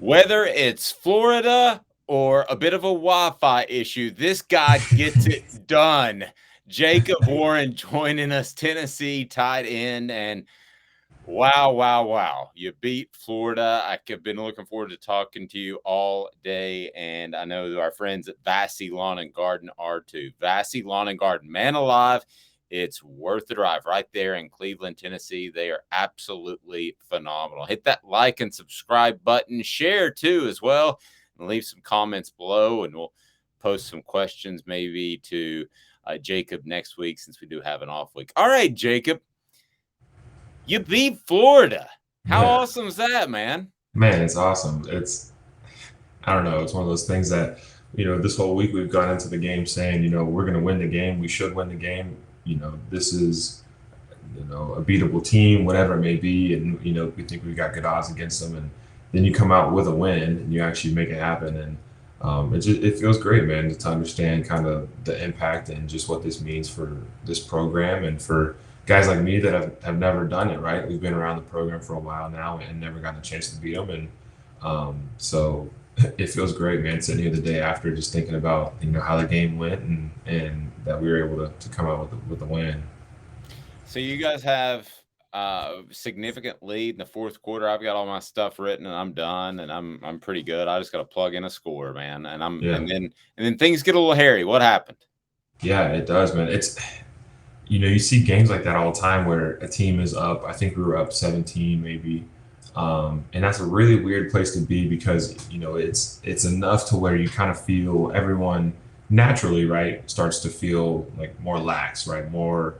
Whether it's Florida or a bit of a Wi-Fi issue, this guy gets it done. Jacob Warren joining us, Tennessee tight end, and wow, wow, wow. You beat Florida. I've been looking forward to talking to you all day, and I know that our friends at Vassy Lawn and Garden are too. Vassy Lawn and Garden, man alive. It's worth the drive right there in Cleveland, Tennessee. They are absolutely phenomenal. Hit that like and subscribe button. Share too as well. And leave some comments below, and we'll post some questions maybe to Jacob next week since we do have an off week. All right, Jacob. You beat Florida. How Yeah, awesome is that, man? man, it's awesome. I don't know, it's one of those things that, this whole week we've gone into the game saying, we're going to win the game. We should win the game. This is, a beatable team, whatever it may be. And, we think we got good odds against them. And then you come out with a win and you actually make it happen. And it feels great, man, to understand kind of the impact and just what this means for this program and for guys like me that have never done it, right? We've been around the program for a while now and never gotten a chance to beat them. And so it feels great, man, sitting here the day after just thinking about, how the game went and that we were able to come out with the win. So you guys have a significant lead in the fourth quarter. I've got all my stuff written and I'm done and I'm pretty good. I just got to plug in a score, man. And Yeah. and then things get a little hairy. What happened? Yeah, it does, man. You see games like that all the time where a team is up. I think we were up 17 maybe. And that's a really weird place to be because, it's enough to where you kind of feel everyone naturally, right, starts to feel like more lax, right? More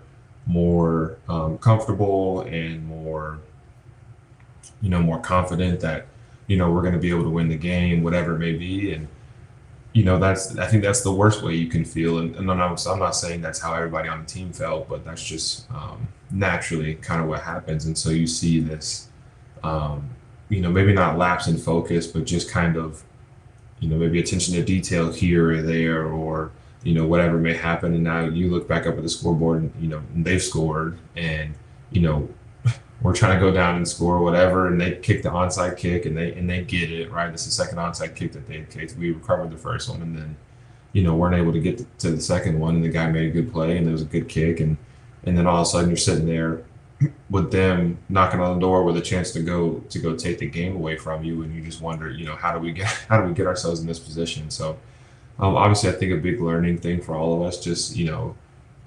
comfortable and more confident that, we're going to be able to win the game, whatever it may be. And I think that's the worst way you can feel. And I'm not saying that's how everybody on the team felt, but that's just naturally kind of what happens. And so you see this, maybe not lapse in focus, but just kind of, maybe attention to detail here or there, or, whatever may happen. And now you look back up at the scoreboard and, they've scored and, you know, we're trying to go down and score whatever, and they kick the onside kick, and they get it right. It's the second onside kick that they kicked. We recovered the first one, and then weren't able to get to the second one, and the guy made a good play, and it was a good kick, and then all of a sudden you're sitting there with them knocking on the door with a chance to go take the game away from you, and you just wonder, how do we get ourselves in this position? So obviously, I think a big learning thing for all of us, just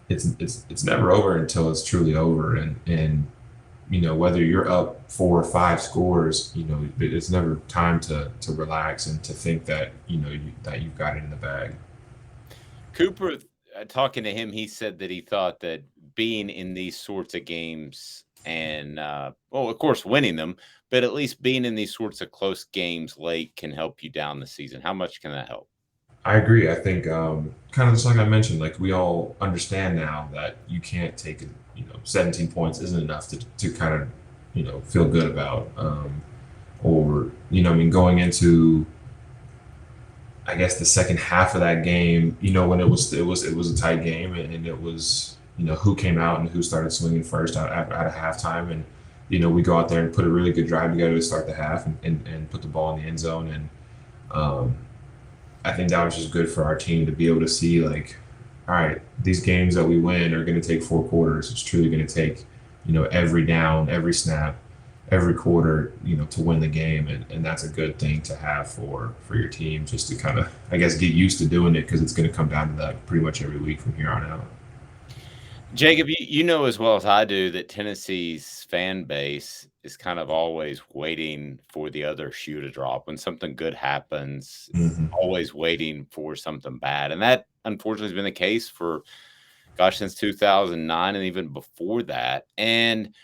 it's never over until it's truly over, and whether you're up 4 or 5 scores, it's never time to relax and to think that that you've got it in the bag. Cooper, talking to him, he said that he thought that being in these sorts of games and, well, of course, winning them, but at least being in these sorts of close games late can help you down the season. How much can that help? I agree. I think kind of just like I mentioned, like we all understand now that you can't take it. 17 points isn't enough to kind of feel good about, or I mean, going into I guess the second half of that game, when it was a tight game, and it was who came out and who started swinging first out of halftime, and we go out there and put a really good drive together to start the half and put the ball in the end zone, and um, I think that was just good for our team to be able to see, like, all right, these games that we win are going to take 4 quarters. It's truly going to take every down, every snap, every quarter, to win the game, and that's a good thing to have for your team, just to kind of, I guess, get used to doing it, because it's going to come down to that pretty much every week from here on out. Jacob, you know as well as I do that Tennessee's fan base is kind of always waiting for the other shoe to drop. When something good happens, Hmm. always waiting for something bad. And that unfortunately has been the case for, gosh, since 2009 and even before that. And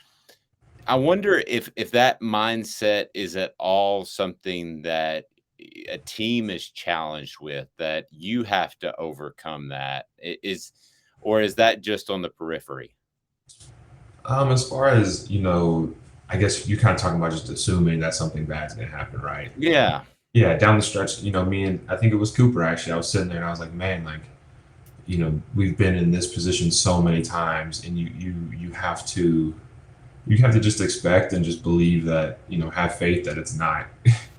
I wonder if that mindset is at all something that a team is challenged with, that you have to overcome that. Or is that just on the periphery? As far as I guess you kind of talking about just assuming that something bad's going to happen, right? Yeah. Yeah, down the stretch, me and I think it was Cooper, actually. I was sitting there and I was like, man, like, we've been in this position so many times, and you have to just expect and just believe that, have faith that it's not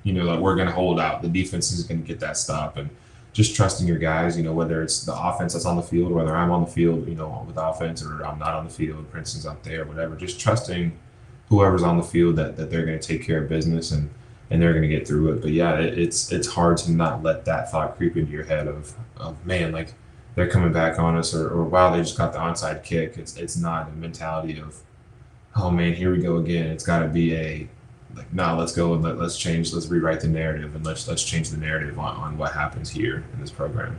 like we're going to hold out. The defense is going to get that stop, and just trusting your guys. Whether it's the offense that's on the field, whether I'm on the field, with offense, or I'm not on the field, Princeton's out there, whatever. Just trusting whoever's on the field that they're going to take care of business and they're going to get through it. But yeah, it's hard to not let that thought creep into your head of man, like they're coming back on us, or wow, they just got the onside kick. It's not a mentality of, oh man, here we go again. It's got to be a like, no, let's go and let's change, let's rewrite the narrative, and let's change the narrative on what happens here in this program.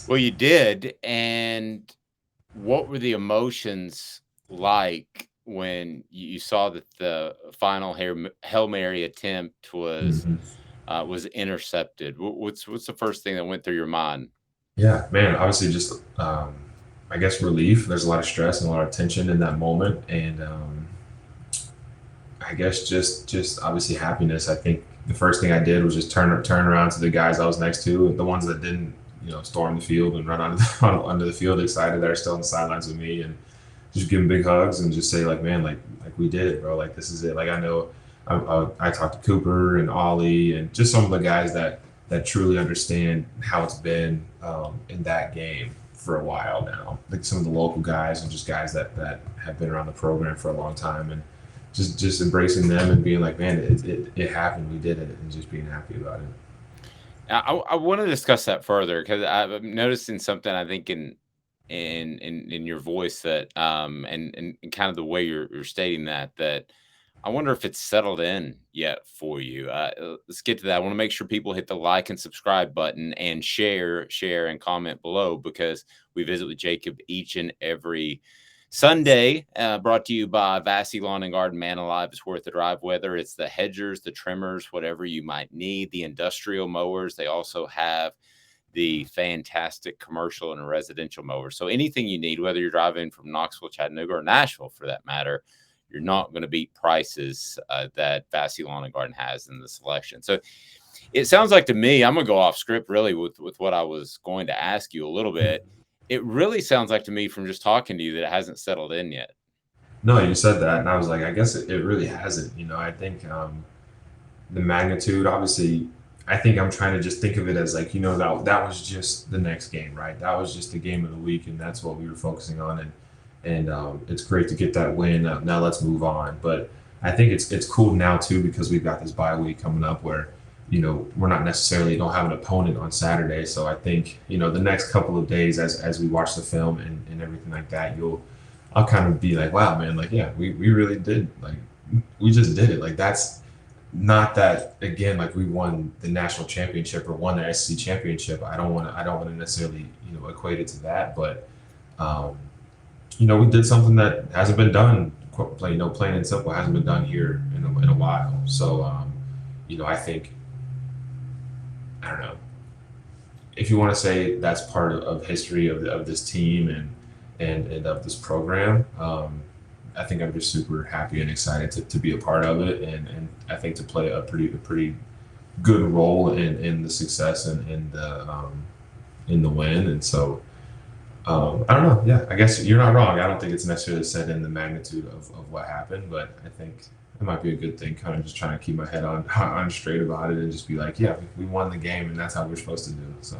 Well, you did. And what were the emotions like when you saw that the final Hail Mary attempt Mhm. was intercepted? What's the first thing that went through your mind? Yeah, man. Obviously, just I guess relief. There's a lot of stress and a lot of tension in that moment, and I guess just obviously happiness. I think the first thing I did was just turn around to the guys I was next to, the ones that didn't, storm the field and run onto the field excited, that are still on the sidelines with me, and just give them big hugs and just say like, man, like we did it, bro. Like this is it. Like I know I talked to Cooper and Ollie and just some of the guys that truly understand how it's been in that game for a while now. Like some of the local guys and just guys that have been around the program for a long time, and just embracing them and being like, man, it happened, we did it, and just being happy about it. I want to discuss that further because I'm noticing something. I think in your voice that and kind of the way you're stating that I wonder if it's settled in yet for you. Let's get to that. I want to make sure people hit the like and subscribe button and share and comment below, because we visit with Jacob each and every Sunday. Brought to you by Vassy Lawn and Garden. Man alive, it's worth the drive. Whether it's the hedgers, the trimmers, whatever you might need, the industrial mowers. They also have the fantastic commercial and residential mowers. So anything you need, whether you're driving from Knoxville, Chattanooga, or Nashville for that matter, you're not going to beat prices that Vassy Lawn and Garden has in the selection. So it sounds like to me, I'm going to go off script really with what I was going to ask you a little bit. It really sounds like to me from just talking to you that it hasn't settled in yet. No, you said that, and I was like, I guess it really hasn't. I think the magnitude, obviously, I think I'm trying to just think of it as like, that was just the next game, right? That was just the game of the week, and that's what we were focusing on. And it's great to get that win. Now let's move on. But I think it's cool now too, because we've got this bye week coming up where we're not necessarily don't have an opponent on Saturday. So I think the next couple of days as we watch the film and everything like that, I'll kind of be like, wow, man, like yeah, we really did, like we just did it. Like that's not that, again, like we won the national championship or won the SEC championship. I don't want to necessarily equate it to that, but we did something that hasn't been done. Plain and simple, hasn't been done here in a while. So I think, I don't know if you want to say that's part of history of this team and of this program. I think I'm just super happy and excited to be a part of it, and I think to play a pretty good role in the success and in the win. And so I don't know. Yeah, I guess you're not wrong. I don't think it's necessarily set in the magnitude of what happened, but I think it might be a good thing. Kind of just trying to keep my head on straight about it and just be like, yeah, we won the game, and that's how we're supposed to do. So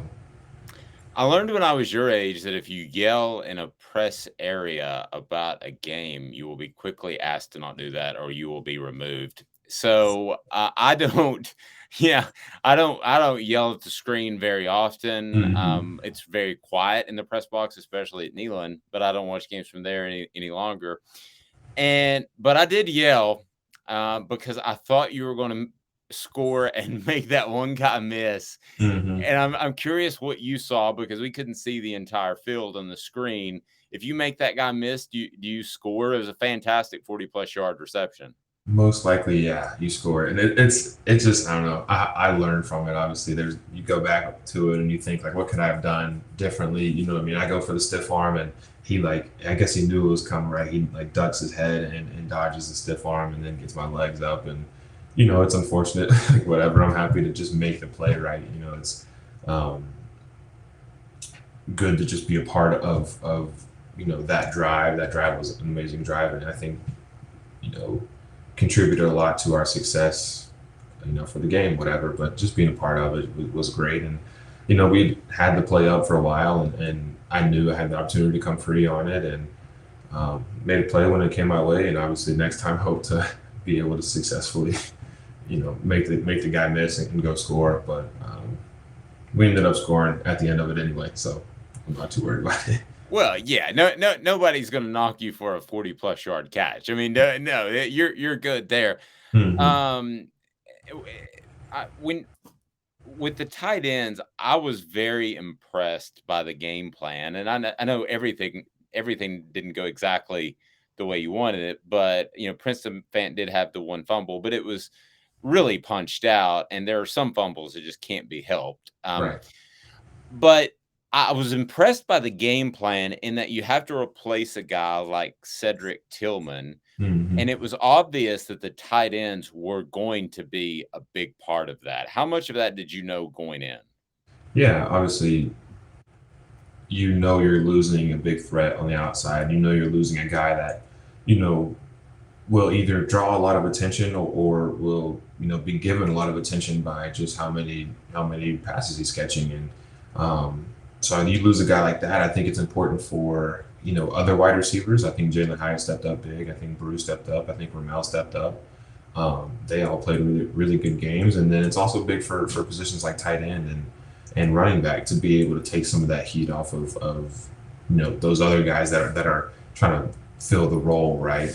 I learned when I was your age that if you yell in a press area about a game, you will be quickly asked to not do that, or you will be removed. So I don't, yeah, I don't yell at the screen very often. hmm It's very quiet in the press box, especially at Neyland. But I don't watch games from there any longer. But I did yell because I thought you were going to score and make that one guy miss. hmm And I'm curious what you saw, because we couldn't see the entire field on the screen. If you make that guy miss, do you score? It was a fantastic 40+ yard reception. most likely, yeah, you score, and it's just, I don't know. I learned from it. Obviously, you go back to it and you think like, what could I have done differently? You know what I mean? I go for the stiff arm, and he, like, I guess he knew it was coming, right? He like ducks his head and dodges the stiff arm, and then gets my legs up, and it's unfortunate. Like whatever. I'm happy to just make the play right. It's um, good to just be a part of that drive. That drive was an amazing drive, and I think you know contributed a lot to our success for the game, whatever. But just being a part of it was great. And, we had the play up for a while, and I knew I had the opportunity to come free on it, and made a play when it came my way. And obviously, next time, hope to be able to successfully, make the guy miss and go score. But we ended up scoring at the end of it anyway, so I'm not too worried about it. Well, yeah, no, nobody's going to knock you for a 40+ yard catch. I mean, no, you're good there. Hmm. Um, when with the tight ends, I was very impressed by the game plan, and I know everything didn't go exactly the way you wanted it, but Princeton fan did have the one fumble, but it was really punched out, and there are some fumbles that just can't be helped. Right. But I was impressed by the game plan in that you have to replace a guy like Cedric Tillman, Hmm. and it was obvious that the tight ends were going to be a big part of that. How much of that did you know going in? Yeah, obviously, you're losing a big threat on the outside. You're losing a guy that, you know, will either draw a lot of attention, or will be given a lot of attention by just how many passes he's catching. And so you lose a guy like that. I think it's important for other wide receivers. I think Jalen Hyatt stepped up big. I think Bruce stepped up. I think Ramel stepped up. They all played really, really good games. And then it's also big for positions like tight end and running back to be able to take some of that heat off of those other guys that are trying to fill the role, right?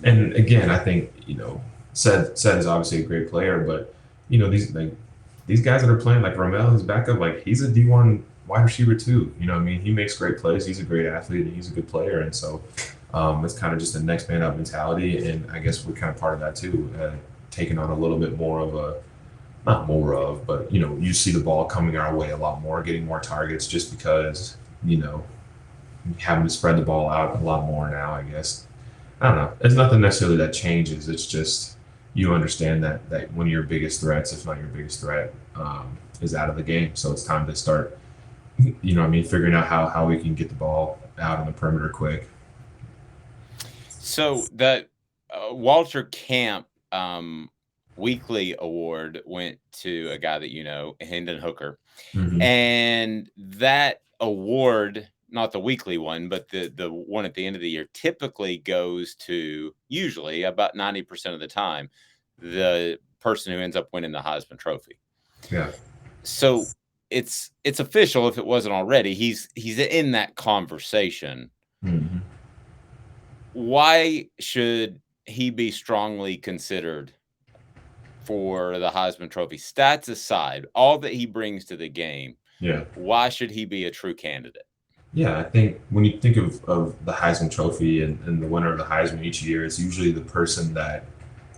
And again, I think said is obviously a great player, but these guys that are playing, like Ramel, his backup, like he's a D1 wide receiver too. I mean, he makes great plays. He's a great athlete and he's a good player, and so it's kind of just a next man up mentality, and I guess we're kind of part of that too, taking on a little bit more of a not more of, but you see the ball coming our way a lot more, getting more targets, just because having to spread the ball out a lot more now, I guess. I don't know. It's nothing necessarily that changes. It's just you understand that one of your biggest threats, if not your biggest threat, is out of the game. So it's time to start, what I mean, figuring out how we can get the ball out on the perimeter quick. So the Walter Camp weekly award went to a guy that Hendon Hooker, Hmm. and that award, not the weekly one, but the one at the end of the year, typically goes to, usually about 90% of the time, the person who ends up winning the Heisman Trophy. Yeah. So it's official if it wasn't already. He's in that conversation. Hmm. Why should he be strongly considered for the Heisman Trophy? Stats aside, all that he brings to the game, Yeah. why should he be a true candidate? Yeah, I think when you think of the Heisman Trophy and the winner of the Heisman each year, it's usually the person that,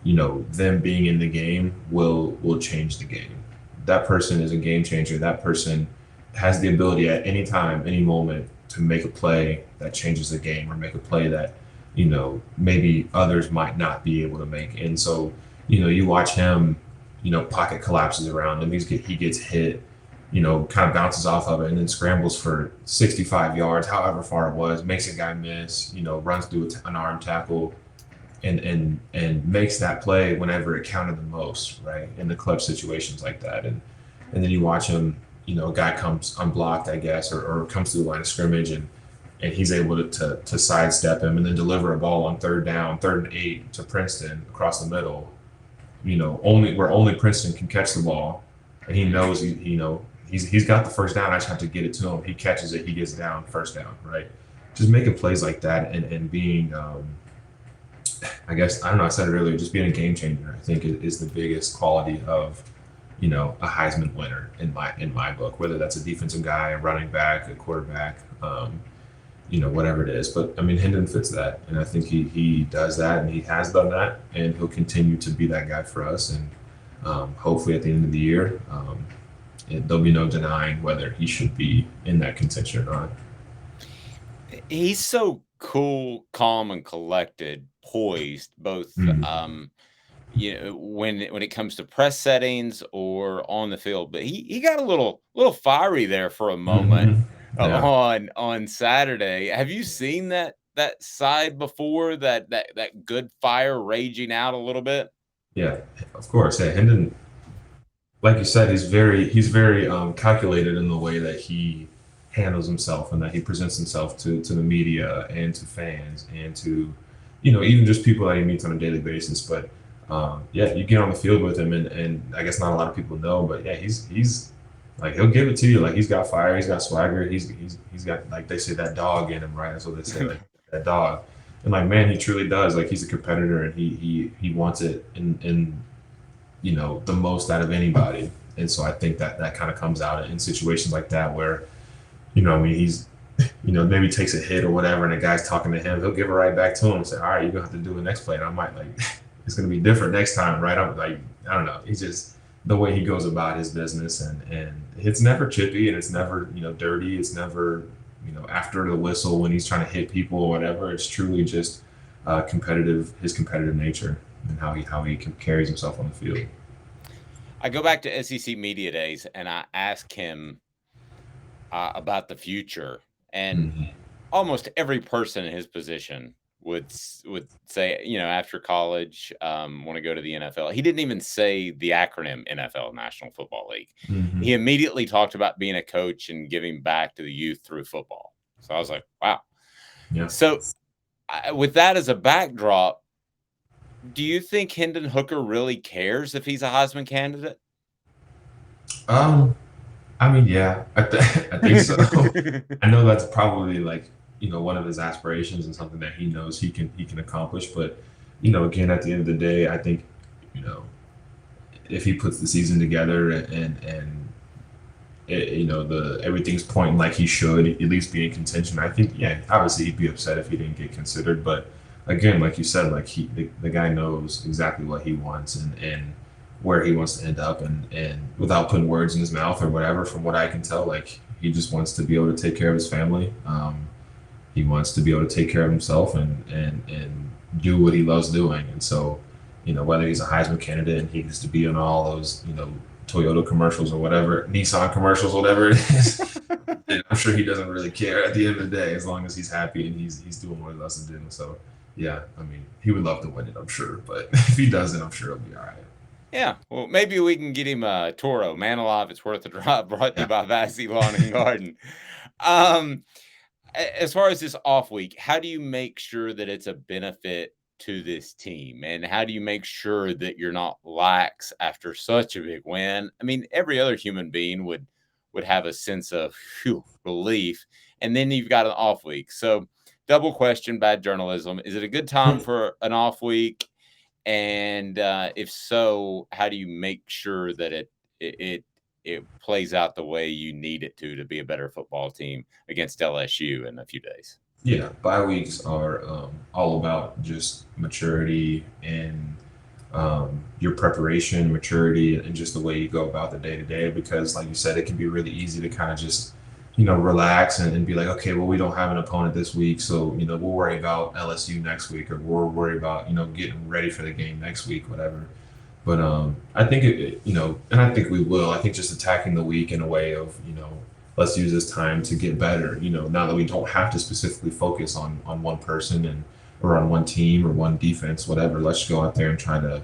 them being in the game will change the game. That person is a game changer. That person has the ability at any time, any moment to make a play that changes the game, or make a play that, maybe others might not be able to make. And so, you watch him, pocket collapses around him. He gets hit, kind of bounces off of it and then scrambles for 65 yards, however far it was, makes a guy miss, runs through an arm tackle, and makes that play whenever it counted the most, right? In the clutch situations like that. And then you watch him, a guy comes unblocked, I guess, or comes to the line of scrimmage, and he's able to sidestep him and then deliver a ball on third down, 3rd and 8 to Princeton across the middle. Only Princeton can catch the ball, and he knows he's got the first down. I just have to get it to him. He catches it. He gets down. First down. Right. Just making plays like that and being, I guess I don't know. I said it earlier. Just being a game changer, I think, is the biggest quality of, a Heisman winner in my book. Whether that's a defensive guy, a running back, a quarterback, whatever it is. But I mean, Hendon fits that, and I think he does that, and he has done that, and he'll continue to be that guy for us. And hopefully, at the end of the year, there'll be no denying whether he should be in that contention or not. He's so cool, calm, and collected, poised, both Mm-hmm. when it comes to press settings or on the field. But he got a little fiery there for a moment Mm-hmm. Yeah. on Saturday. Have you seen that side before? That good fire raging out a little bit? Yeah, of course. Yeah, Hendon. like you said, he's very calculated in the way that he handles himself and that he presents himself to the media and to fans and to, even just people that he meets on a daily basis. But yeah, you get on the field with him, and I guess not a lot of people know, but yeah, he's like he'll give it to you. Like he's got fire, he's got swagger, he's got, like they say, that dog in him, right? That's what they say, like that dog. And like, man, he truly does. Like he's a competitor, and he wants it in the most out of anybody. And so I think that that kind of comes out in situations like that where, I mean, he's, maybe takes a hit or whatever, and the guy's talking to him, he'll give it right back to him and say, all right, you're gonna have to do it next play. And I might like, it's gonna be different next time, right? I'm like, I don't know. He's just the way he goes about his business, and it's never chippy, and it's never, dirty. It's never, after the whistle when he's trying to hit people or whatever. It's truly just his competitive nature and how he carries himself on the field. I go back to SEC media days and I ask him about the future, and Mhm. almost every person in his position would say, after college, want to go to the NFL. He didn't even say the acronym NFL, National Football League. He Mhm. immediately talked about being a coach and giving back to the youth through football. So I was like, wow. Yeah. So with that as a backdrop, do you think Hendon Hooker really cares if he's a Heisman candidate? Um, I mean, yeah, I think so. I know that's probably like, one of his aspirations and something that he knows he can accomplish. But, again, at the end of the day, I think, you know, if he puts the season together and the everything's pointing like he should at least be in contention. I think, yeah, obviously he'd be upset if he didn't get considered, but again, like you said, like the guy knows exactly what he wants and where he wants to end up, and without putting words in his mouth or whatever, from what I can tell, like he just wants to be able to take care of his family. He wants to be able to take care of himself and do what he loves doing, and so. Whether he's a Heisman candidate and he gets to be in all those, Toyota commercials or whatever, Nissan commercials, whatever it is. And I'm sure he doesn't really care at the end of the day, as long as he's happy and he's doing what he loves to do. So, yeah, I mean, he would love to win it, I'm sure. But if he doesn't, I'm sure he'll be all right. Yeah, well, maybe we can get him a Toro. Man alive, it's worth a drop. Brought to you Yeah. by Vassy Lawn and Garden. Um, as far as this off week, how do you make sure that it's a benefit to this team? And how do you make sure that you're not lax after such a big win? I mean, every other human being would have a sense of relief, and then you've got an off week. So, double question, bad journalism. Is it a good time for an off week? And if so, how do you make sure that it plays out the way you need it to be a better football team against LSU in a few days? Yeah, bye weeks are all about just maturity and your preparation, maturity, and just the way you go about the day to day. Because, like you said, it can be really easy to kind of just, relax and be like, okay, well, we don't have an opponent this week, so we'll worry about LSU next week, or we'll worry about getting ready for the game next week, whatever. But I think and I think we will. I think just attacking the week in a way of let's use this time to get better. Now that we don't have to specifically focus on one person and or on one team or one defense, whatever. Let's go out there and try to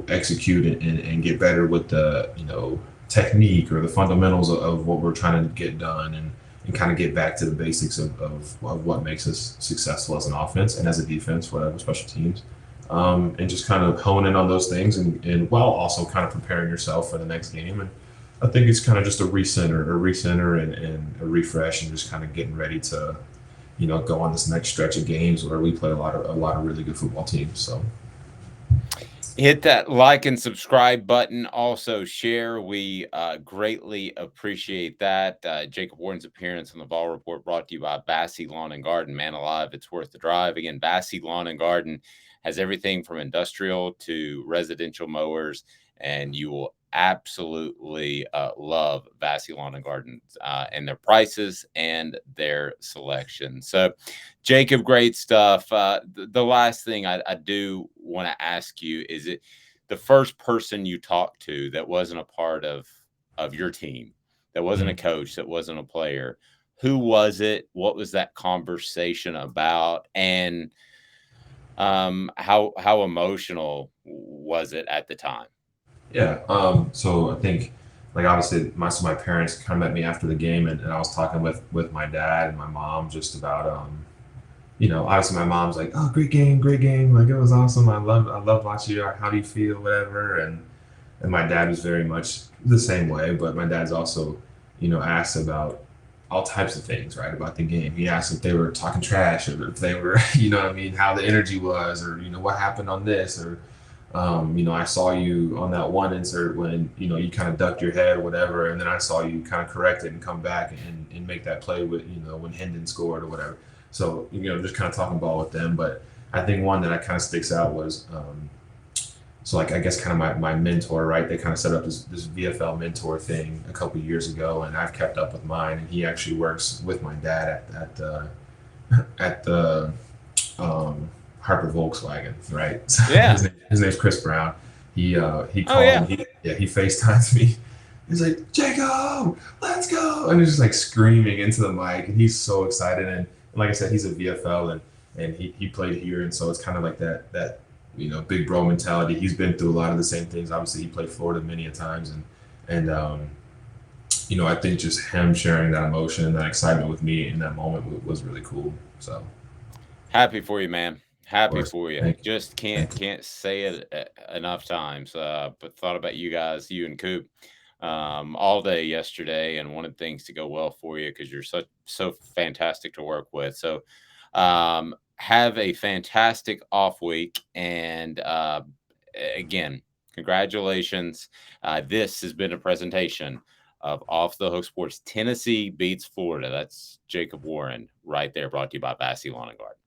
execute and get better with the technique or the fundamentals of what we're trying to get done, and kind of get back to the basics of what makes us successful as an offense and as a defense, whatever, special teams. And just kind of hone in on those things, and while also kind of preparing yourself for the next game. And I think it's kind of just a recenter and a refresh, and just kind of getting ready to go on this next stretch of games where we play a lot of really good football teams. So Hit that like and subscribe button. Also, share. We greatly appreciate that. Jacob Warren's appearance on the Vol Report brought to you by Bassey Lawn and Garden. Man alive, it's worth the drive. Again, Bassey Lawn and Garden has everything from industrial to residential mowers, and you will absolutely love Bassey Lawn and Garden and their prices and their selection. So, Jacob, great stuff. The last thing I do want to ask you is, it the first person you talked to that wasn't a part of your team, that wasn't a mm, coach, that wasn't a player? Who was it? What was that conversation about? And how emotional was it at the time? Yeah. So I think, like, obviously my parents kind of met me after the game, and I was talking with my dad and my mom just about obviously my mom's like, oh, great game, like it was awesome. I love watching you. How do you feel, whatever. And my dad was very much the same way, but my dad's also asked about all types of things, right, about the game. He asked if they were talking trash, or if they were what I mean, how the energy was, or what happened on this, or I saw you on that one insert when you kind of ducked your head or whatever, and then I saw you kind of correct it and come back and make that play with when Hendon scored or whatever. So just kind of talking ball with them. But I think one that I kind of sticks out was so, like, I guess kind of my mentor, right? They kind of set up this VFL mentor thing a couple years ago, and I've kept up with mine. And he actually works with my dad at the Harper Volkswagen, right? So Yeah. his name's Chris Brown. He Oh, called yeah. and he FaceTimes me. He's like, Jacob, let's go. And he's just like screaming into the mic. And he's so excited. And like I said, he's a VFL, and he played here. And so it's kind of like that big bro mentality. He's been through a lot of the same things. Obviously, he played Florida many a times. And I think just him sharing that emotion, that excitement with me in that moment was really cool. So, of Happy for you, man. Happy course, for you. thank you. Just can't Thank you. can't say it enough times. But thought about you guys, you and Coop, all day yesterday, and wanted things to go well for you because you're so fantastic to work with. So, have a fantastic off week, and again, congratulations. This has been a presentation of Off the Hook Sports. Tennessee beats Florida. That's Jacob Warren right there, brought to you by Vassy Lawn and Garden.